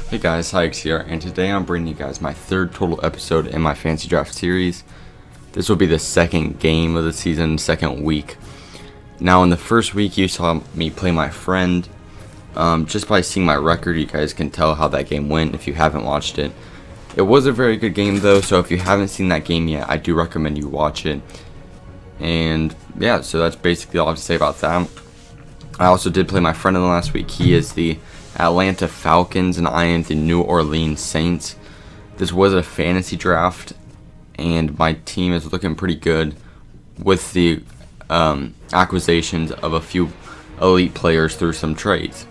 Hey guys, Hikes here, and today I'm bringing you guys my third total episode in my Fantasy Draft series. This will be the second game of the season, second week. Now in the first week you saw me play my friend. Just by seeing my record you guys can tell how that game went if you haven't watched it. It was a very good game though, so if you haven't seen that game yet, I do recommend you watch it. And yeah, so that's basically all I have to say about that. I also did play my friend in the last week. He is the Atlanta Falcons and I am the New Orleans Saints. This was a fantasy draft and my team is looking pretty good with the acquisitions of a few elite players through some trades.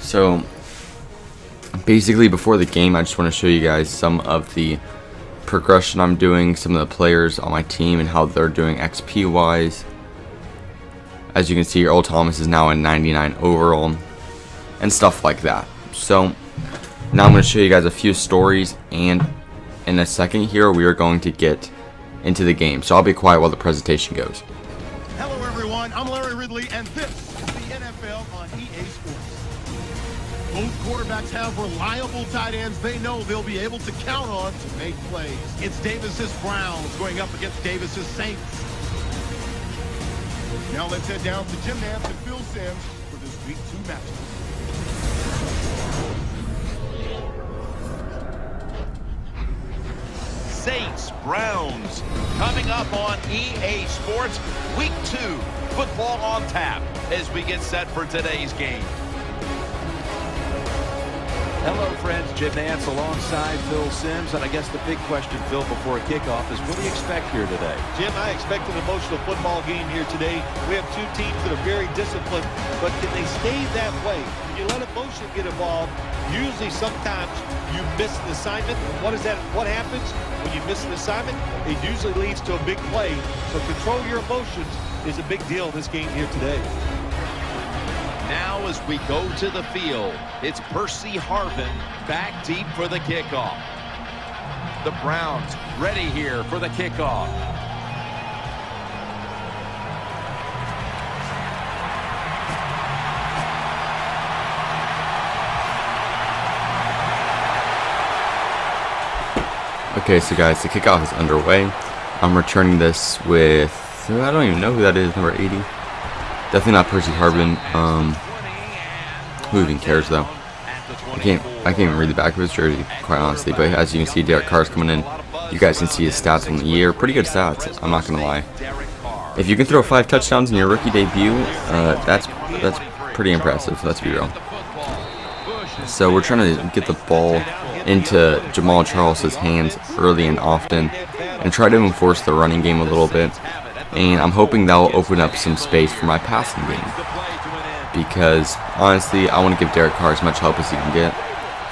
So basically before the game I just want to show you guys some of the progression I'm doing, some of the players on my team and how they're doing XP wise. As you can see, Earl Thomas is now a 99 overall and stuff like that. So now I'm going to show you guys a few stories, and in a second here we are going to get into the game. So I'll be quiet while the presentation goes. Hello everyone, I'm Larry Ridley and this is the NFL on EA Sports. Both quarterbacks have reliable tight ends they know they'll be able to count on to make plays. It's Davis's Browns going up against Davis's Saints. Now let's head down to Jim Nance and Phil Simms for this Week 2 matchup. Saints, Browns, coming up on EA Sports, Week 2, football on tap as we get set for today's game. Hello, friends. Jim Nance alongside Phil Simms. And I guess the big question, Phil, before a kickoff is what do you expect here today? Jim, I expect an emotional football game here today. We have two teams that are very disciplined, but can they stay that way? When you let emotion get involved, usually sometimes you miss an assignment. What happens when you miss an assignment? It usually leads to a big play. So control your emotions is a big deal in this game here today. Now as we go to the field, it's Percy Harvin back deep for the kickoff. The Browns ready here for the kickoff. Okay, so guys, the kickoff is underway. I'm returning this with, I don't even know who that is, number 80. Definitely not Percy Harvin. Who even cares though? I can't even read the back of his jersey, quite honestly. But as you can see, Derek Carr's coming in. You guys can see his stats on the year. Pretty good stats, I'm not gonna lie. If you can throw 5 touchdowns in your rookie debut, that's pretty impressive. Let's be real. So we're trying to get the ball into Jamal Charles's hands early and often, and try to enforce the running game a little bit. And I'm hoping that will open up some space for my passing game. Because, honestly, I want to give Derek Carr as much help as he can get.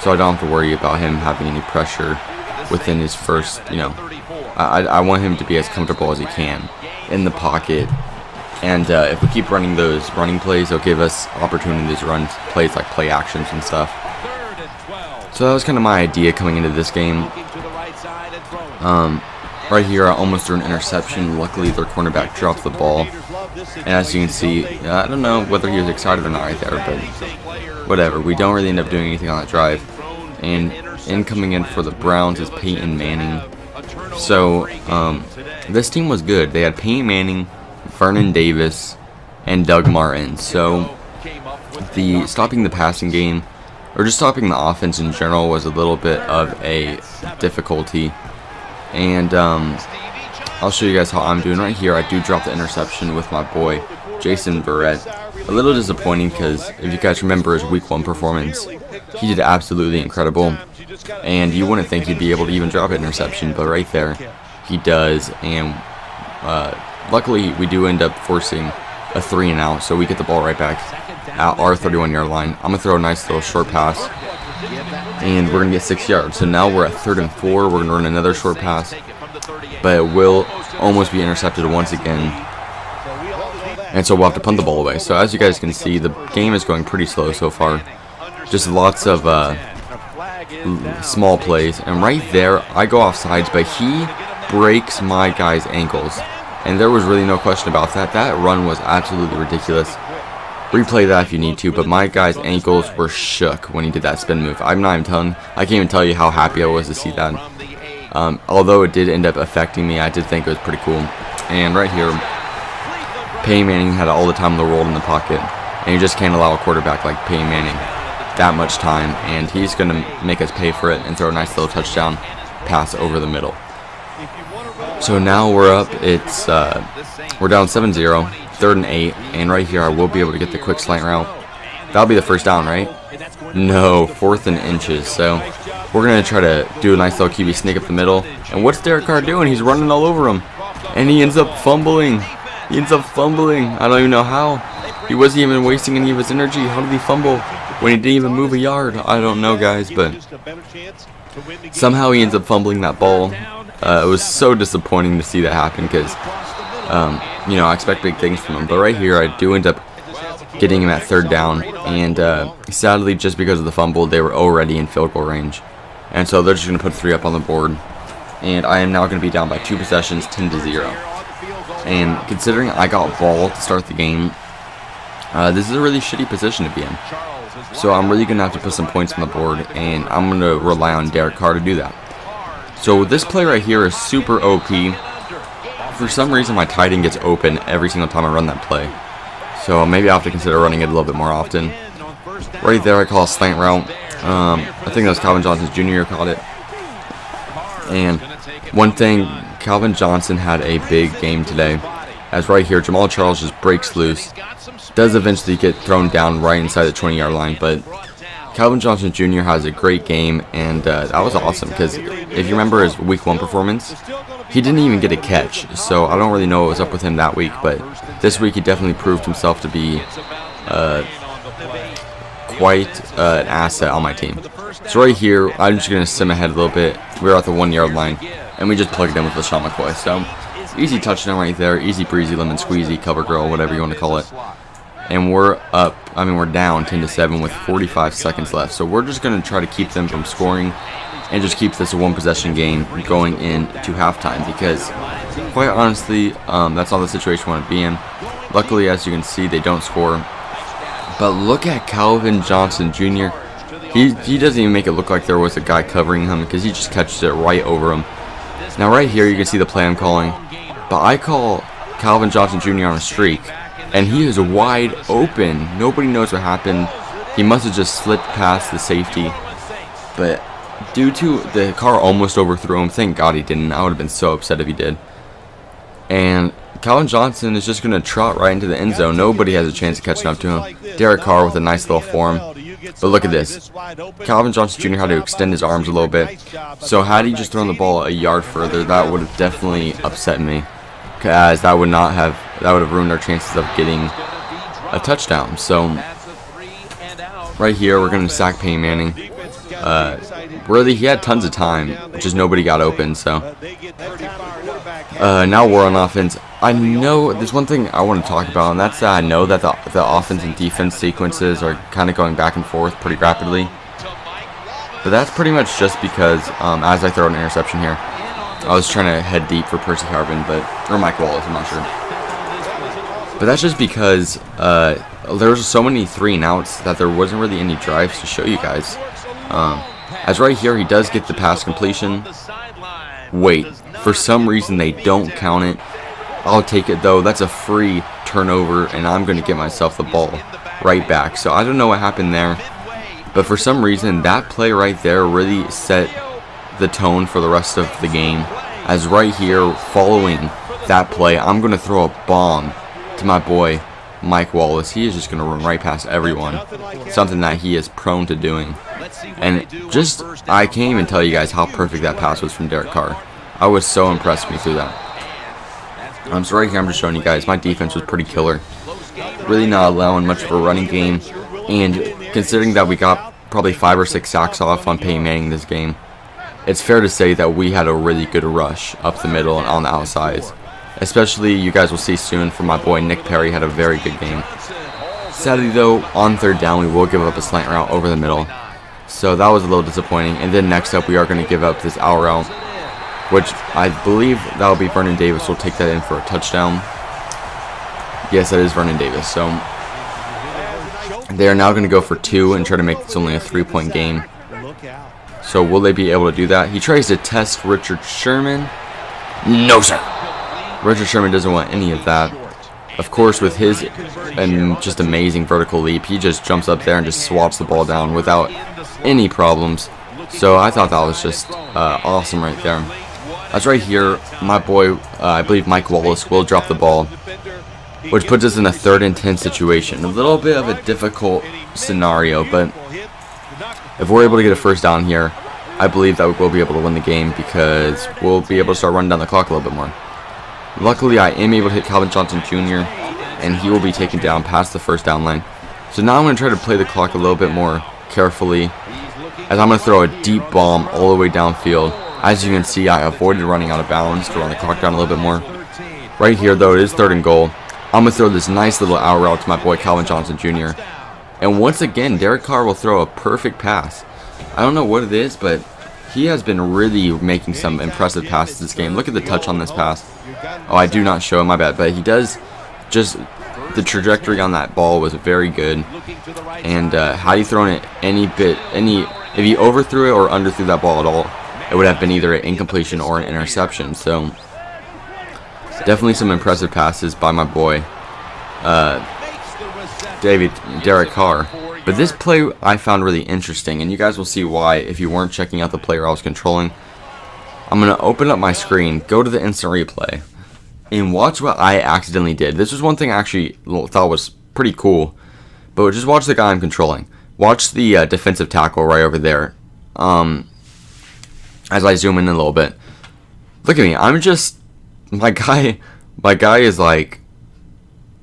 So I don't have to worry about him having any pressure within his first, I want him to be as comfortable as he can in the pocket. And if we keep running those running plays, they'll give us opportunities to run plays like play actions and stuff. So that was kind of my idea coming into this game. Right here, I almost threw an interception. Luckily, their cornerback dropped the ball. And as you can see, I don't know whether he was excited or not right there, but whatever. We don't really end up doing anything on that drive. And coming in for the Browns is Peyton Manning. So, this team was good. They had Peyton Manning, Vernon Davis, and Doug Martin. So, stopping the passing game, or just stopping the offense in general, was a little bit of a difficulty. And I'll show you guys how I'm doing right here. I do drop the interception with my boy Jason Verrett. A little disappointing because if you guys remember his week 1 performance, he did absolutely incredible. And you wouldn't think he'd be able to even drop an interception, but right there he does. And luckily we do end up forcing a 3 and out, so we get the ball right back at our 31-yard line. I'm going to throw a nice little short pass, and we're going to get 6 yards. So now we're at 3rd and 4. We're going to run another short pass, but it will almost be intercepted once again. And so we'll have to punt the ball away. So as you guys can see, the game is going pretty slow so far. Just lots of small plays. And right there, I go off sides, but he breaks my guy's ankles. And there was really no question about that. That run was absolutely ridiculous. replay that if you need to, but my guy's ankles were shook when he did that spin move. I'm not even telling, I can't even tell you how happy I was to see that. Although it did end up affecting me, I did think it was pretty cool. And right here, Peyton Manning had all the time in the world in the pocket, and you just can't allow a quarterback like Peyton Manning that much time, and he's going to make us pay for it and throw a nice little touchdown pass over the middle. So now we're up, we're down 7-0, 3rd and 8, and right here I will be able to get the quick slant route. That'll be the first down, right? No, 4th and inches. So we're going to try to do a nice little QB sneak up the middle. And what's Derek Carr doing? He's running all over him. And he ends up fumbling. I don't even know how. He wasn't even wasting any of his energy. How did he fumble when he didn't even move a yard? I don't know, guys, but somehow he ends up fumbling that ball. It was so disappointing to see that happen because, you know, I expect big things from him. But right here, I do end up getting him at 3rd down. And sadly, just because of the fumble, they were already in field goal range. And so they're just going to put 3 up on the board. And I am now going to be down by 2 possessions, 10-0. And considering I got ball to start the game, this is a really shitty position to be in. So I'm really going to have to put some points on the board. And I'm going to rely on Derek Carr to do that. So this play right here is super OP. For some reason, my tight end gets open every single time I run that play. So maybe I'll have to consider running it a little bit more often. Right there, I call a slant route. I think that was Calvin Johnson Jr. who called it. And one thing, Calvin Johnson had a big game today. As right here, Jamal Charles just breaks loose. Does eventually get thrown down right inside the 20-yard line, but Calvin Johnson Jr. has a great game, and that was awesome because if you remember his Week 1 performance, he didn't even get a catch, so I don't really know what was up with him that week, but this week he definitely proved himself to be quite an asset on my team. So right here, I'm just going to sim ahead a little bit. We're at the 1-yard line, and we just plugged in with LaShawn McCoy. So easy touchdown right there, easy breezy, lemon squeezy, cover girl, whatever you want to call it. And we're down 10-7 with 45 seconds left. So we're just going to try to keep them from scoring and just keep this a 1-possession game going into halftime because, quite honestly, that's not the situation we want to be in. Luckily, as you can see, they don't score. But look at Calvin Johnson Jr. He doesn't even make it look like there was a guy covering him because he just catches it right over him. Now right here, you can see the play I'm calling. But I call Calvin Johnson Jr. on a streak. And he is wide open. Nobody knows what happened. He must have just slipped past the safety. But due to the car almost overthrew him, thank God he didn't. I would have been so upset if he did. And Calvin Johnson is just going to trot right into the end zone. Nobody has a chance of catching up to him. Derek Carr with a nice little form. But look at this. Calvin Johnson Jr. had to extend his arms a little bit. So had he just thrown the ball a yard further, that would have definitely upset me. As that would have ruined our chances of getting a touchdown. So right here we're going to sack Peyton Manning. Really, he had tons of time, just nobody got open. So now we're on offense. I know there's one thing I want to talk about, and that's that I know that the offense and defense sequences are kind of going back and forth pretty rapidly. But that's pretty much just because as I throw an interception here, I was trying to head deep for Percy Harvin, or Mike Wallace, I'm not sure. But that's just because there was so many 3-and-outs that there wasn't really any drives to show you guys. As right here, he does get the pass completion. Wait, for some reason they don't count it. I'll take it though. That's a free turnover, and I'm going to get myself the ball right back. So I don't know what happened there, but for some reason that play right there really set the tone for the rest of the game. As right here, following that play, I'm going to throw a bomb to my boy Mike Wallace. He is just going to run right past everyone, something that he is prone to doing. And just, I can't even tell you guys how perfect that pass was from Derek Carr. I was so impressed with me through that. So right here, I'm just showing you guys, my defense was pretty killer. Really not allowing much of a running game, and considering that we got probably 5 or 6 sacks off on Peyton Manning this game, it's fair to say that we had a really good rush up the middle and on the outsides. Especially, you guys will see soon, from my boy Nick Perry had a very good game. Sadly though, on 3rd down, we will give up a slant route over the middle. So that was a little disappointing. And then next up, we are going to give up this out route, which I believe that will be Vernon Davis. Will take that in for a touchdown. Yes, that is Vernon Davis. So They are now going to go for 2 and try to make this only a 3-point game. So will they be able to do that? He tries to test Richard Sherman. No, sir. Richard Sherman doesn't want any of that. Of course, with his just amazing vertical leap, he just jumps up there and just swats the ball down without any problems. So I thought that was just awesome right there. That's right here. My boy, I believe Mike Wallace, will drop the ball, which puts us in a 3rd and 10 situation. A little bit of a difficult scenario, but if we're able to get a first down here, I believe that we'll be able to win the game because we'll be able to start running down the clock a little bit more. Luckily, I am able to hit Calvin Johnson Jr., and he will be taken down past the first down line. So now I'm going to try to play the clock a little bit more carefully, as I'm going to throw a deep bomb all the way downfield. As you can see, I avoided running out of bounds to run the clock down a little bit more. Right here, though, it is 3rd and goal. I'm going to throw this nice little out route to my boy Calvin Johnson Jr. And once again, Derek Carr will throw a perfect pass. I don't know what it is, but he has been really making some impressive passes this game. Look at the touch on this pass. Oh, I do not show him, my bad. But he does just, the trajectory on that ball was very good. And had he thrown it if he overthrew it or underthrew that ball at all, it would have been either an incompletion or an interception. So definitely some impressive passes by my boy Derek Carr. But this play I found really interesting, and you guys will see why if you weren't checking out the player I was controlling. I'm going to open up my screen, go to the instant replay, and watch what I accidentally did. This was one thing I actually thought was pretty cool, but just watch the guy I'm controlling. Watch the defensive tackle right over there. As I zoom in a little bit. Look at me, I'm just, my guy is like,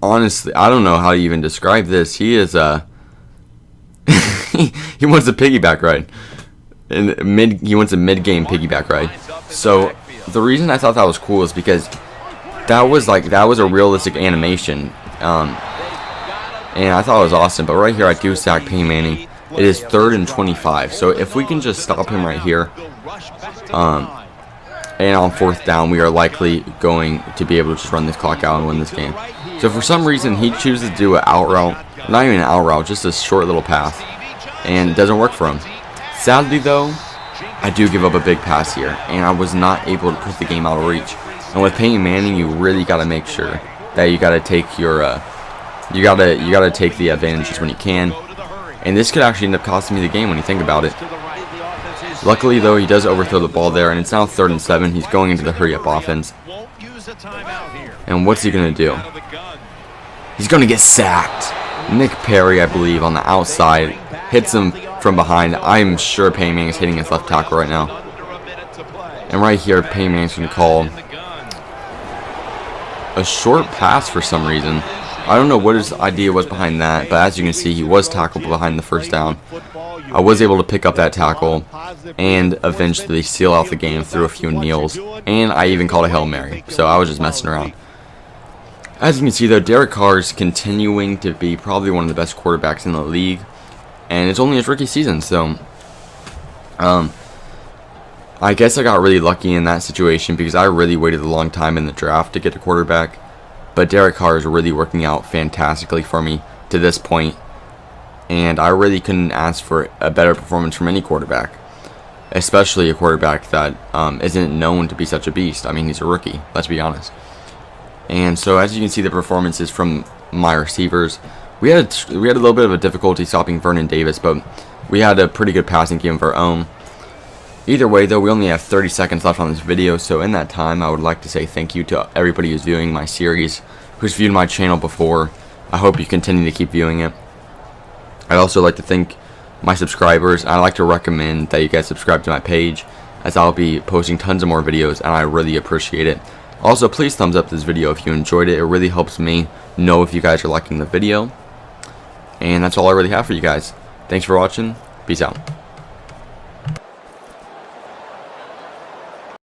honestly, I don't know how to even describe this. He is, he wants a piggyback ride. He wants a mid-game piggyback ride. So the reason I thought that was cool is because that was a realistic animation, and I thought it was awesome. But right here, I do sack Peyton Manning. It is 3rd and 25. So if we can just stop him right here, and on 4th down, we are likely going to be able to just run this clock out and win this game. So for some reason, he chooses to do an out route, not even an out route, just a short little pass, and it doesn't work for him. Sadly, though, I do give up a big pass here, and I was not able to put the game out of reach. And with Peyton Manning, you really got to make sure that you got to take your, you gotta take the advantages when you can. And this could actually end up costing me the game when you think about it. Luckily, though, he does overthrow the ball there, and it's now 3rd and 7. He's going into the hurry-up offense. And what's he going to do? He's going to get sacked. Nick Perry, I believe, on the outside, hits him from behind. I'm sure Peyton Manning is hitting his left tackle right now. And right here, Peyton Manning's going to call a short pass for some reason. I don't know what his idea was behind that, but as you can see, he was tackled behind the first down. I was able to pick up that tackle and eventually seal out the game through a few kneels, and I even called a Hail Mary, so I was just messing around. As you can see, though, Derek Carr is continuing to be probably one of the best quarterbacks in the league, and it's only his rookie season, so I guess I got really lucky in that situation because I really waited a long time in the draft to get a quarterback. But Derek Carr is really working out fantastically for me to this point, and I really couldn't ask for a better performance from any quarterback, especially a quarterback that isn't known to be such a beast. I mean, he's a rookie, let's be honest. And so as you can see, the performances from my receivers, we had a little bit of a difficulty stopping Vernon Davis, but we had a pretty good passing game of our own. Either way, though, we only have 30 seconds left on this video, so in that time, I would like to say thank you to everybody who's viewing my series, who's viewed my channel before. I hope you continue to keep viewing it. I'd also like to thank my subscribers. I'd like to recommend that you guys subscribe to my page, as I'll be posting tons of more videos, and I really appreciate it. Also, please thumbs up this video if you enjoyed it. It really helps me know if you guys are liking the video. And that's all I really have for you guys. Thanks for watching. Peace out.